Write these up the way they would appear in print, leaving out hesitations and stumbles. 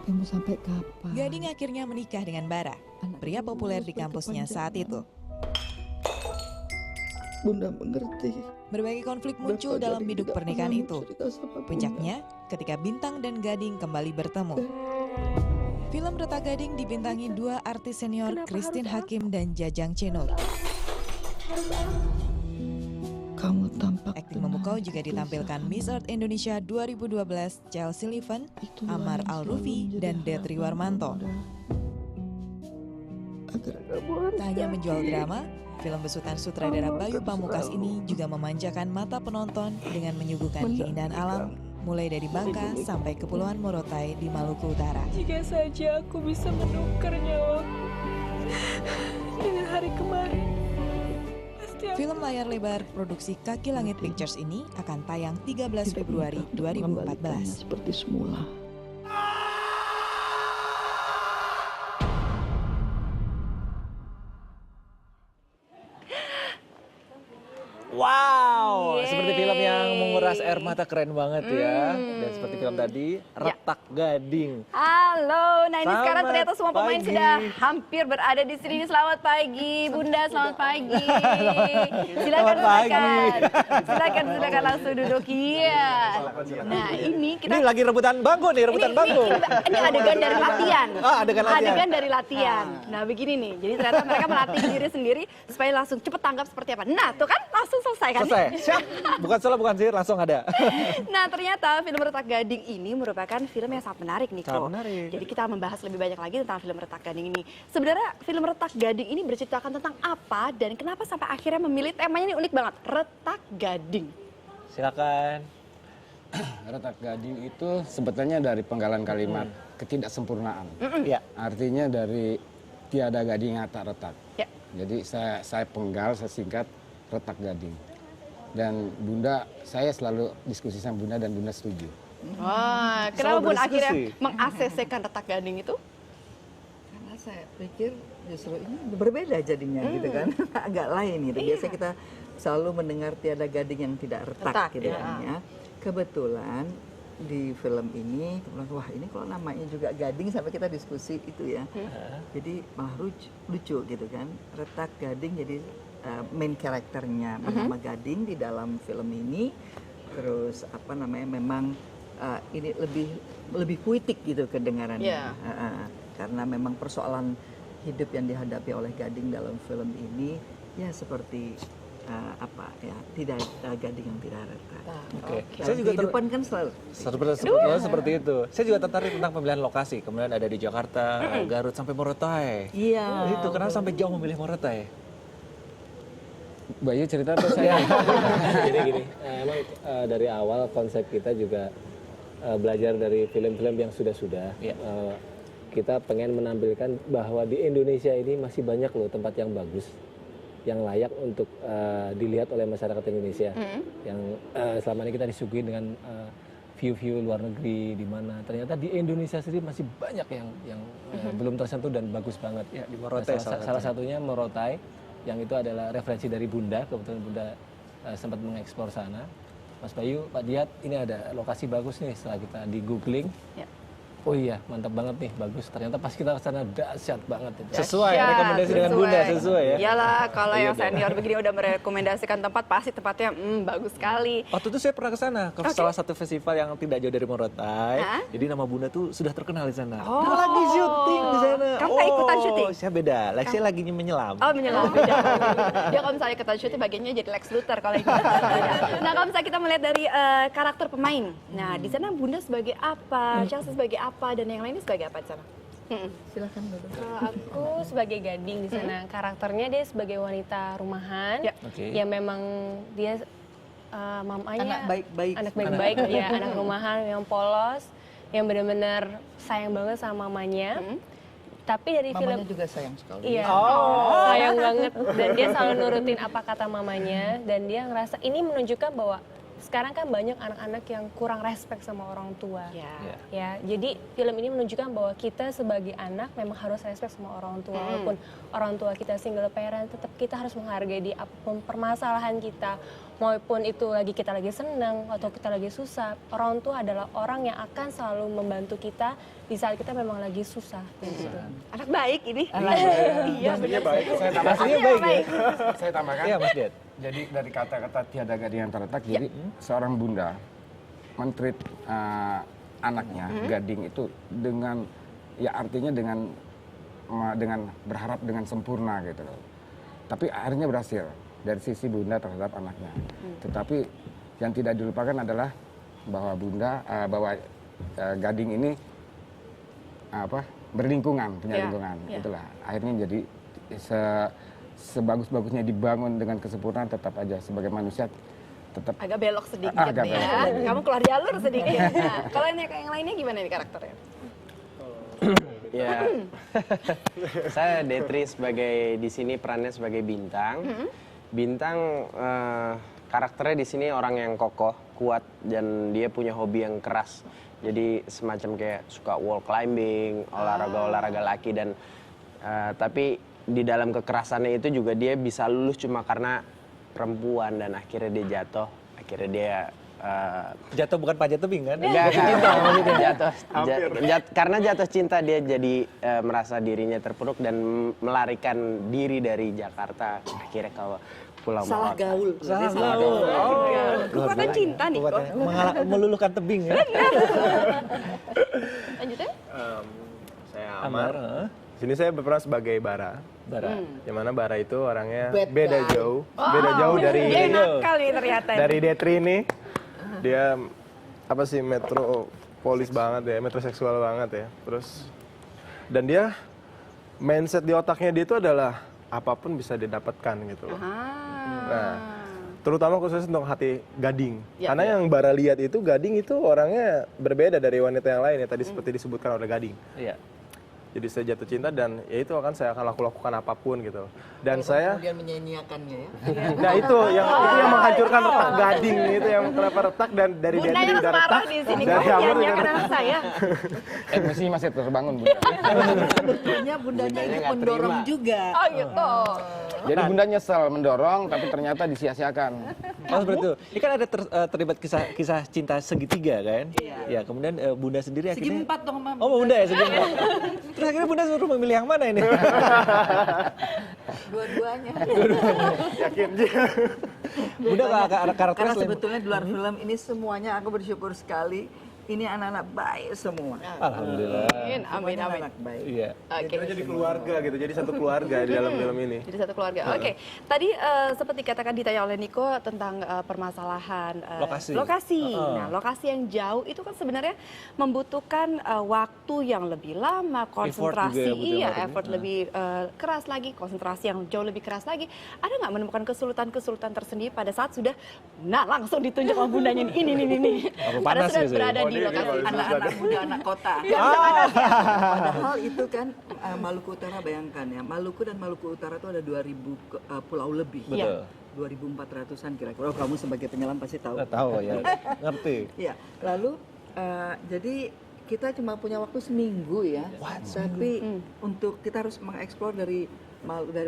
Ya mau sampai kapan? Gading akhirnya menikah dengan Bara, pria populer di kampusnya saat itu. Bunda mengerti. Berbagai konflik muncul Bapak dalam Gading biduk tidak pernikahan pernah itu. cerita sama Bunda. Puncaknya ketika Bintang dan Gading kembali bertemu. Film Retak Gading dibintangi dua artis senior, Christine Hakim dan Jajang Cenur. Kamu tampak Akting memukau juga ditampilkan Miss Earth Indonesia 2012 Chelsea Liven, Amar Al-Rufi, dan Detri Warmanto. Tak hanya menjual drama, film besutan sutradara Bayu Pamungkas ini juga memanjakan mata penonton dengan menyuguhkan keindahan alam, mulai dari Bangka sampai Kepulauan Morotai di Maluku Utara. Jika saja aku bisa menukar nyawaku dengan hari kemarin. Film layar lebar produksi Kaki Langit Pictures ini akan tayang 13 Februari 2014. Seperti semula. Wow, seperti film yang menguras air mata, keren banget ya. Dan seperti film tadi, Retak Gading. Halo, nah ini sekarang Selamat ternyata semua pemain pagi. sudah hampir berada di sini. Selamat pagi, Bunda, selamat pagi. Silakan, Selamat pagi. silakan langsung duduk. Iya. Nah ini kita Ini lagi rebutan bangku nih, rebutan bangku. ini adegan dari latihan. Adegan latihan. Adegan dari latihan. Nah begini nih, jadi ternyata mereka melatih diri sendiri supaya langsung cepet tanggap seperti apa. Nah tuh kan langsung selesai kan? Selesai, siap. Bukan salah, bukan sihir, langsung ada. Nah ternyata film Retak Gading ini merupakan film yang sangat menarik nih, Sangat menarik. Jadi kita membahas lebih banyak lagi tentang film Retak Gading ini. Sebenarnya film Retak Gading ini berceritakan tentang apa dan kenapa sampai akhirnya memilih temanya ini unik banget, Retak Gading. Silakan. Retak Gading itu sebetulnya dari penggalan kalimat ketidaksempurnaan. Ya. Artinya dari tiada gading yang tak retak. Ya. Jadi saya penggal, saya singkat Retak Gading. Dan Bunda, saya selalu diskusi sama Bunda dan Bunda setuju. Wah, kenapa Bun akhirnya meng-ACC-kan Retak Gading itu? Karena saya pikir justru ini berbeda jadinya gitu kan. Agak lain gitu. Biasanya kita selalu mendengar tiada gading yang tidak retak gitu kan ya. Kebetulan di film ini, wah ini kalau namanya juga Gading sampai kita diskusi itu ya. Jadi malah lucu gitu kan. Retak Gading jadi main karakternya bernama Gading di dalam film ini. Terus apa namanya memang ini lebih puitik gitu kedengarannya. Karena memang persoalan hidup yang dihadapi oleh Gading dalam film ini ya seperti apa ya, tidak gading yang tidak retak. Oke. Dan Saya juga kehidupan kan selalu seperti itu. Saya juga tertarik tentang pemilihan lokasi. Kemudian ada di Jakarta, Garut sampai Morotai. iya. Itu kenapa sampai jauh memilih Morotai? Bayu cerita atau saya? Jadi gini, emang dari awal konsep kita juga belajar dari film-film yang sudah-sudah. Kita pengen menampilkan bahwa di Indonesia ini masih banyak loh tempat yang bagus, yang layak untuk dilihat oleh masyarakat Indonesia. Yang selama ini kita disuguhi dengan view-view luar negeri, di mana ternyata di Indonesia sendiri masih banyak yang belum tersentuh dan bagus banget. Ya, di Morotai salah satunya Morotai, yang itu adalah referensi dari Bunda. Kebetulan Bunda sempat mengeksplor sana. Mas Bayu, Pak Diat, ini ada lokasi bagus nih setelah kita di googling. Oh iya, mantap banget nih, bagus. Ternyata pas kita ke sana dahsyat banget itu. Sesuai rekomendasi dengan Bunda, sesuai ya. Iyalah, kalau yang senior begini udah merekomendasikan tempat, pasti tempatnya bagus sekali. Waktu itu saya pernah ke sana, ke salah satu festival yang tidak jauh dari Morotai. Jadi nama Bunda tuh sudah terkenal di sana. Kita lagi syuting di sana. Kamu nggak ikutan syuting? Saya beda, saya lagi menyelam. Oh, menyelam beda. Dia kalau misalnya ikutan syuting bagiannya jadi Lex Luthor kalau itu. Nah, kalau misalnya kita melihat dari karakter pemain. Nah, di sana Bunda sebagai apa? Chelsea sebagai apa? Dan yang lainnya sebagai apa di sana? Silakan dulu. Kalau aku sebagai Gading di sana, karakternya dia sebagai wanita rumahan, yang memang dia mamanya Anak baik-baik. anak baik-baik, ya, anak rumahan yang polos, yang benar-benar sayang banget sama mamanya. Tapi dari Mamanya film juga sayang sekali. iya, sayang banget, dan dia selalu nurutin apa kata mamanya, dan dia ngerasa ini menunjukkan bahwa sekarang kan banyak anak-anak yang kurang respect sama orang tua. Ya. Ya, jadi film ini menunjukkan bahwa kita sebagai anak memang harus respect sama orang tua. Walaupun orang tua kita single parent, tetap kita harus menghargai di apapun permasalahan kita. Maupun itu kita lagi senang atau kita lagi susah, orang tua adalah orang yang akan selalu membantu kita di saat kita memang lagi susah. Gitu. Anak baik ini. Iya, baik. Saya tambahkan. Iya, Mas Ded. Jadi dari kata-kata tiada gading yang terletak, jadi seorang bunda men-treat anaknya gading itu dengan artinya dengan berharap dengan sempurna gitu loh. Tapi akhirnya berhasil dari sisi bunda terhadap anaknya. Tetapi yang tidak dilupakan adalah bahwa gading ini berlingkungan, punya lingkungan. Itulah akhirnya jadi sebagus-bagusnya dibangun dengan kesempurnaan, tetap aja sebagai manusia tetap agak belok sedikit ya. Kamu keluar jalur sedikit. Nah, kalau yang lainnya gimana nih karakternya? Ya, saya Detri di sini perannya sebagai Bintang. Bintang karakternya di sini orang yang kokoh, kuat, dan dia punya hobi yang keras. Jadi semacam kayak suka wall climbing, olahraga laki, dan tapi di dalam kekerasannya itu juga dia bisa lulus cuma karena perempuan, dan akhirnya dia jatuh. Akhirnya dia Jatuh bukan pajak tebing kan? Enggak, karena jatuh cinta dia jadi merasa dirinya terpuruk dan melarikan diri dari Jakarta, akhirnya ke Pulau Salah Morotai. gaul. Salah gaul. Kekuatan cinta nih kok. Meluluhkan tebing ya. Lanjutnya? Saya Amar. Sini saya berperan sebagai Bara. Yang mana Bara itu orangnya beda jauh dari Dia nakal nih ternyata. dari Detri ini. Dia metropolis banget ya, metroseksual banget ya. Terus dan dia mindset di otaknya dia itu adalah apapun bisa didapatkan gitu loh. Nah, terutama khusus untuk hati Gading. Karena yang Bara lihat itu Gading itu orangnya berbeda dari wanita yang lain ya, tadi seperti disebutkan oleh Gading. Iya. Jadi saya jatuh cinta dan ya itu saya akan lakukan apapun gitu. Dan Kalau saya kemudian menyanyiakannya ya. nah itu yang menghancurkan retak Gading itu yang kenapa retak, dan dari Bunda Detri yang udah retak. marah di sini dari kok Amar yang udah kenal saya. emosi masih terbangun, Bunda. Sebetulnya bundanya ikut mendorong juga. Oh gitu. Jadi bunda nyesel mendorong, tapi ternyata disia-siakan. Oh seperti itu. Ini kan ada terlibat kisah cinta segitiga kan? Iya. Kemudian bunda sendiri Segi akhirnya. empat dong, Mam. Oh bunda ya segi empat. Terus akhirnya bunda suruh memilih yang mana ini? Dua-duanya. Yakin. Bunda karakternya Karena selain- sebetulnya di luar film ini semuanya aku bersyukur sekali. Ini anak-anak baik semua. Alhamdulillah. Amin, amin. Anak baik. Iya. Oke. Kita jadi keluarga gitu, jadi satu keluarga di dalam film ini. Jadi satu keluarga. Oke. Tadi seperti katakan ditanya oleh Niko tentang permasalahan Lokasi. Nah, lokasi yang jauh itu kan sebenarnya membutuhkan waktu yang lebih lama, konsentrasi, effort lebih keras lagi, konsentrasi yang jauh lebih keras lagi. Ada nggak menemukan kesulitan-kesulitan tersendiri pada saat sudah langsung ditunjuk sama bundanya ini. Pada Apa panas sudah gitu ya? berada di lokasi. Anak-anak muda, anak kota. Padahal itu kan Maluku Utara, bayangkan ya. Maluku dan Maluku Utara itu ada 2000 pulau lebih. Betul. 2.400-an kira-kira. Oh, kamu sebagai penyelam pasti tahu. Tahu ya. Ngerti. Ya, lalu jadi kita cuma punya waktu seminggu ya. Tapi untuk kita harus mengeksplor dari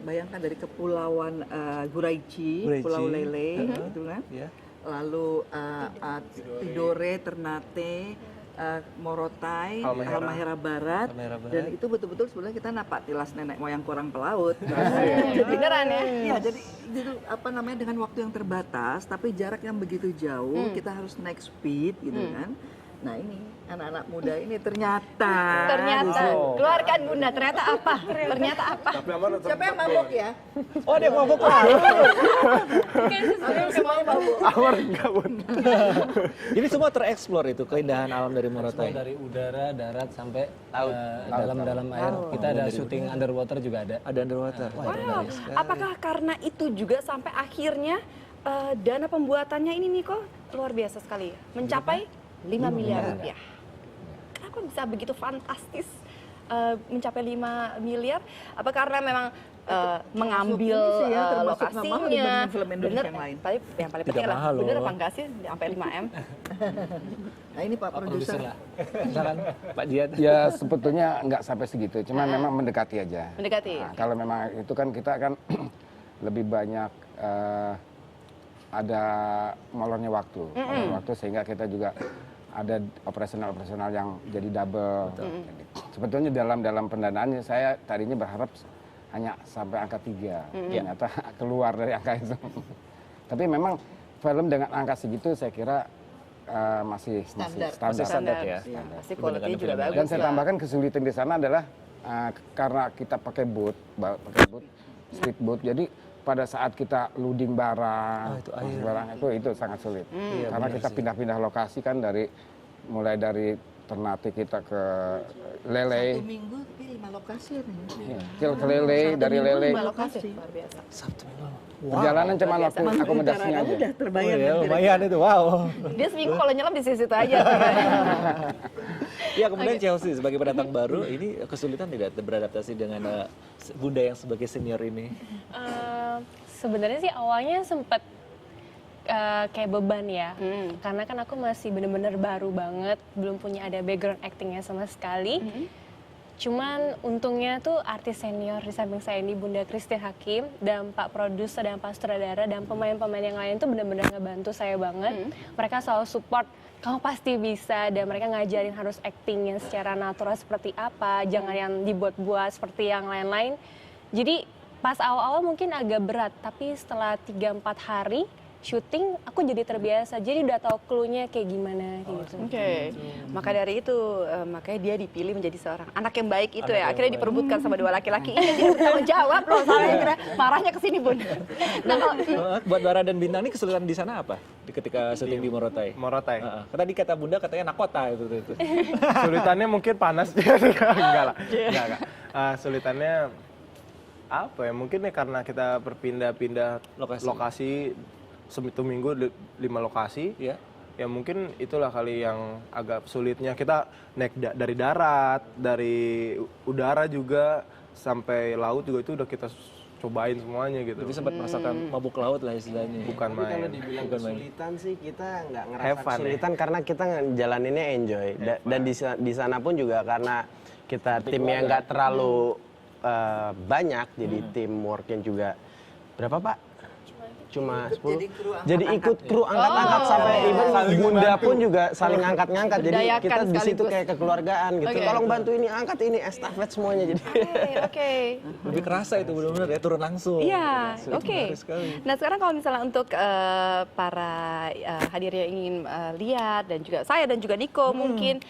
bayangkan dari kepulauan Guraichi, Pulau Lele, gitu kan. Iya. Lalu Tidore, Ternate, Morotai, Halmahera Barat, dan itu betul-betul sebenarnya kita napak tilas nenek moyang korang pelaut. Beneran ya? Iya, jadi itu dengan waktu yang terbatas, tapi jarak yang begitu jauh, kita harus naik speed gitu kan. Nah ini anak-anak muda ini ternyata keluarkan bunda, ternyata apa? siapa yang mabuk ya? Oh dia mabuk lah. Amar enggak, Bun. Jadi semua tereksplor itu keindahan alam dari Morotai. Dari udara, darat sampai dalam air. Kita ada syuting underwater juga ada. Ada underwater. Wow, apakah karena itu juga sampai akhirnya dana pembuatannya ini Niko luar biasa sekali ya? Mencapai 5 miliar rupiah. Kenapa bisa begitu fantastis mencapai 5 miliar? Apa karena memang mengambil ini sih ya, termasuk nggak mahal lokasinya. dibandingin film Indonesia Bener, yang lain. tapi yang paling Tidak penting adalah mahal loh. bener apa enggak sih sampai 5M? Nah ini Pak produser. lah. Misalkan Pak Jiat. Ya sebetulnya nggak sampai segitu, cuma memang mendekati aja. Mendekati. Nah, kalau memang itu kan kita kan lebih banyak ada molornya waktu, sehingga kita juga ada operasional yang jadi double. Sebetulnya dalam pendanaannya saya tadinya berharap hanya sampai angka 3, ternyata keluar dari angka itu. Tapi memang film dengan angka segitu saya kira masih standar. Masih standar ya. Pasti quality juga bagus. Dan saya tambahkan kesulitan di sana adalah karena kita pakai boot, speedboat, jadi pada saat kita loading barang, itu sangat sulit. Karena kita pindah-pindah lokasi kan mulai dari Ternate kita ke Lele. 1 minggu tapi 5 lokasi nih. Ke Lele, dari Lele. 5 lokasi. Luar biasa. Sabtu Minggu. Perjalanan cuma waktu akomodasinya aja. Udah terbayar. Oh, ya, lumayan itu, wow. Dia seminggu kalau nyelam di situ aja. Ya kemudian Chelsea sebagai pendatang baru ini kesulitan tidak beradaptasi dengan Bunda yang sebagai senior ini? Sebenarnya sih awalnya sempat kayak beban ya, karena kan aku masih bener-bener baru banget, belum punya ada background actingnya sama sekali. Cuman untungnya tuh artis senior di samping saya ini Bunda Christine Hakim dan Pak Produser dan Pak Sutradara dan pemain-pemain yang lain tuh bener-bener ngebantu saya banget. Mereka selalu support, kamu pasti bisa, dan mereka ngajarin harus acting yang secara natural seperti apa, jangan yang dibuat-buat seperti yang lain-lain. Jadi pas awal-awal mungkin agak berat, tapi setelah 3-4 hari syuting aku jadi terbiasa, jadi udah tahu clue-nya kayak gimana gitu. Oke. Maka dari itu makanya dia dipilih menjadi seorang anak yang baik itu ya. Akhirnya diperebutkan sama 2 laki-laki. Ini dia bertanggung jawab loh, soalnya kira marahnya ke sini, Bun. Nah, Buat Bara dan Bintang ini kesulitan di sana apa? Ketika syuting di Morotai. Morotai. Tadi kata Bunda katanya nakota itu. Sulitannya mungkin panas. Enggak lah. Enggak. Sulitannya apa ya? Mungkin ya karena kita berpindah-pindah lokasi 1 minggu 5 lokasi. Ya. Ya mungkin itulah kali yang agak sulitnya. Kita naik dari darat, dari udara juga sampai laut juga itu udah kita cobain semuanya gitu. Jadi sempat merasakan mabuk laut lah istilahnya. Bukan Tapi kalau main. dibilang kesulitan sih kita nggak Have ngerasa fun, kesulitan karena kita jalaninnya enjoy. Dan di sana pun juga karena kita tim yang nggak terlalu banyak, jadi teamwork yang juga berapa Pak? Cuma 10. Jadi ikut kru angkat-angkat sampai even Bunda pun juga saling ngangkat-ngangkat. Jadi Berdayakan kita di situ sekaligus. kayak kekeluargaan gitu. Oke. Tolong bantu ini, angkat ini, estafet semuanya jadi. Oke. Lebih kerasa itu benar-benar ya, turun langsung. Iya, Itu oke. menarik sekali. Nah sekarang kalau misalnya untuk para hadirin yang ingin lihat dan juga saya dan juga Niko mungkin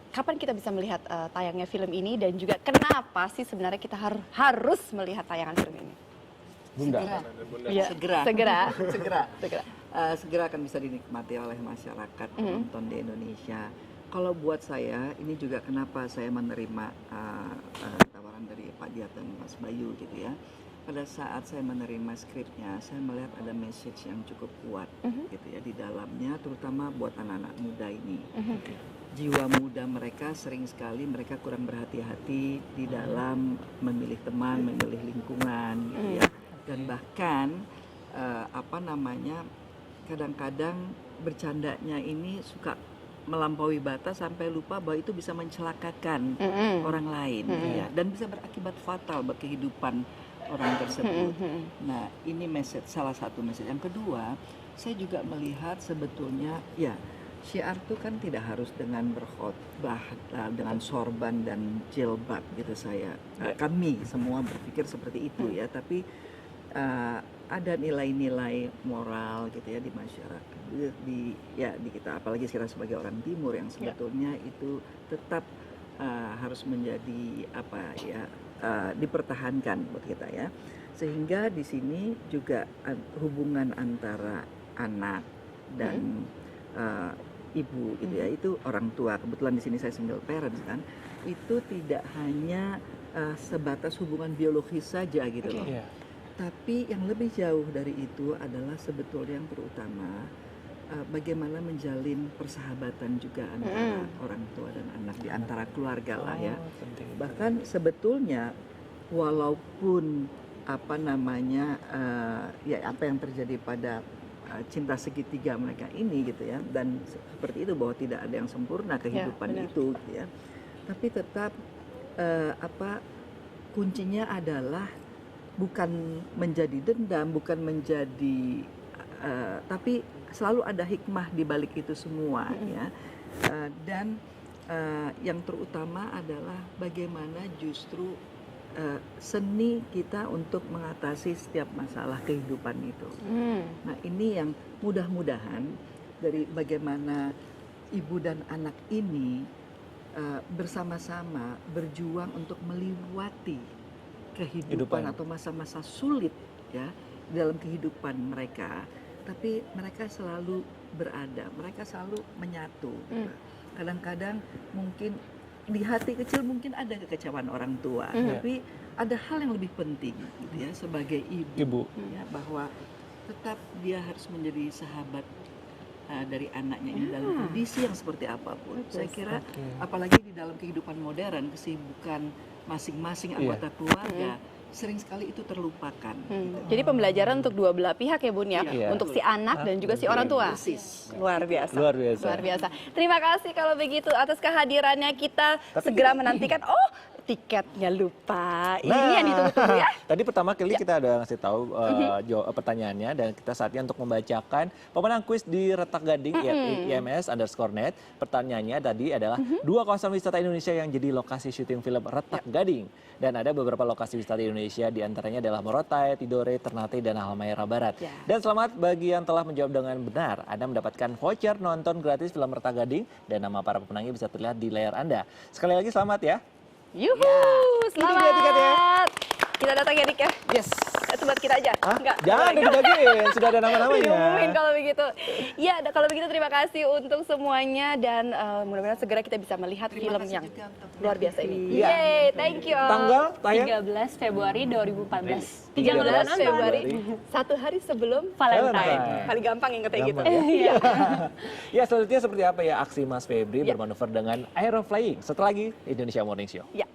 kapan kita bisa melihat tayangnya film ini dan juga kenapa sih sebenarnya kita harus melihat tayangan film ini? Bunda. Iya, Segera. segera. Segera akan bisa dinikmati oleh masyarakat penonton di Indonesia. Kalau buat saya, ini juga kenapa saya menerima tawaran dari Pak Diat dan Mas Bayu gitu ya. Pada saat saya menerima skripnya, saya melihat ada message yang cukup kuat gitu ya di dalamnya, terutama buat anak-anak muda ini. Jiwa muda mereka sering sekali mereka kurang berhati-hati di dalam memilih teman, memilih lingkungan gitu ya. Dan bahkan kadang-kadang bercandanya ini suka melampaui batas sampai lupa bahwa itu bisa mencelakakan orang lain ya, dan bisa berakibat fatal bagi kehidupan orang tersebut. Nah, ini salah satu message. Yang kedua, saya juga melihat sebetulnya ya syiar itu kan tidak harus dengan berkhotbah dengan sorban dan jilbab gitu kami semua berpikir seperti itu ya, tapi ada nilai-nilai moral gitu ya di masyarakat di kita, apalagi kita sebagai orang timur yang sebetulnya itu tetap harus menjadi dipertahankan buat kita ya, sehingga di sini juga hubungan antara anak dan ibu gitu ya, itu orang tua, kebetulan di sini saya single parents kan, itu tidak hanya sebatas hubungan biologis saja gitu loh. Tapi yang lebih jauh dari itu adalah sebetulnya yang terutama bagaimana menjalin persahabatan juga antara orang tua dan anak, di antara keluarga lah ya. Bahkan sebetulnya walaupun apa namanya ya apa yang terjadi pada cinta segitiga mereka ini gitu ya, dan seperti itu bahwa tidak ada yang sempurna kehidupan itu gitu ya, tapi tetap apa kuncinya adalah bukan menjadi dendam, bukan menjadi tapi selalu ada hikmah di balik itu semua ya, dan yang terutama adalah bagaimana justru seni kita untuk mengatasi setiap masalah kehidupan itu. Nah ini yang mudah-mudahan dari bagaimana ibu dan anak ini bersama-sama berjuang untuk melewati kehidupan atau masa-masa sulit ya dalam kehidupan mereka, tapi mereka selalu berada, mereka selalu menyatu. Kadang-kadang mungkin di hati kecil mungkin ada kekecewaan orang tua, tapi ada hal yang lebih penting gitu ya sebagai ibu. Ya, bahwa tetap dia harus menjadi sahabat dari anaknya ini dalam kondisi yang seperti apapun. Saya kira apalagi di dalam kehidupan modern, kesibukan masing-masing anggota keluarga sering sekali itu terlupakan. Gitu. Jadi pembelajaran untuk dua belah pihak ya Bun ya, untuk si anak dan juga si orang tua. Luar biasa. Luar biasa. Luar biasa. Terima kasih kalau begitu atas kehadirannya, kita segera menantikan. Oh, tiketnya lupa. Ini yang ditunggu-tunggu ya. Tadi pertama kali kita udah ngasih tahu pertanyaannya, dan kita saatnya untuk membacakan pemenang kuis di Retak Gading IMS_net. Pertanyaannya tadi adalah 2 kawasan wisata Indonesia yang jadi lokasi syuting film Retak Gading. Dan ada beberapa lokasi wisata di Indonesia, diantaranya adalah Morotai, Tidore, Ternate, dan Halmahera Barat. Dan selamat bagi yang telah menjawab dengan benar. Anda mendapatkan voucher nonton gratis film Retak Gading, dan nama para pemenangnya bisa terlihat di layar Anda. Sekali lagi selamat ya. Yuhu, selamat. Ini dia tiketnya. Kita datang ya Dik ya. Yes. Itu buat kita aja. Enggak. Jangan dibagiin, sudah ada nama-namanya. Diumumin kalau begitu. Ya, kalau begitu terima kasih untuk semuanya, dan mudah-mudahan segera kita bisa melihat film yang luar biasa ini. Yeay, thank you. Tanggal tayang 13 Februari 2014. 13 Februari, 1 hari sebelum Valentine. Paling gampang ingetnya gitu. Ya. Ya, selanjutnya seperti apa ya aksi Mas Febri bermanuver dengan Aeroflying? Setelah lagi Indonesia Morning Show. Ya.